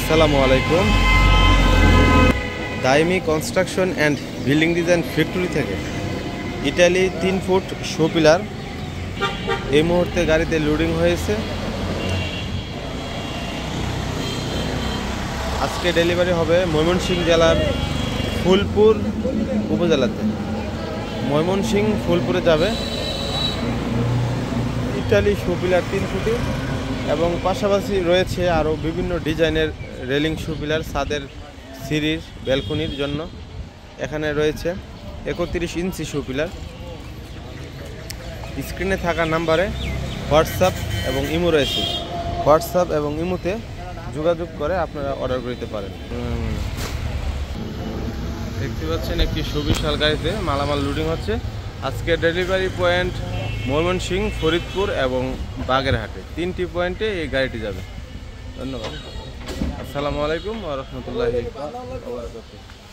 আসসালামু আলাইকুম। Daimi construction and building design factory থেকে ইটালি 3 ফুট শো পিলার এই মুহূর্তে গাড়িতে লোডিং হয়েছে। আজকে ডেলিভারি হবে ময়মনসিংহ জেলার ফুলপুর উপজেলাতে। ময়মনসিংহ ফুলপুরে যাবে ইটালি শো পিলার 3 ফুটি এবং পাশাপাশি রয়েছে আরও বিভিন্ন ডিজাইনের রেলিং শো পিলার ছাদের সিঁড়ির ব্যালকনির জন্য। এখানে রয়েছে 31 ইঞ্চি শো পিলার। স্ক্রিনে থাকা নাম্বারে হোয়াটসঅ্যাপ এবং ইমো রয়েছে। হোয়াটসঅ্যাপ এবং ইমোতে যোগাযোগ করে আপনারা অর্ডার করতে পারেন। দেখতে পাচ্ছেন একটি সুবিশাল গাড়িতে মালামাল লোডিং হচ্ছে। আজকে ডেলিভারি পয়েন্ট ময়মনসিংহ, ফরিদপুর এবং বাগেরহাটে, 3টি পয়েন্টে এই গাড়িটি যাবে। ধন্যবাদ। আসসালামু আলাইকুম ওয়া রাহমাতুল্লাহি ওয়া বারাকাতুহু।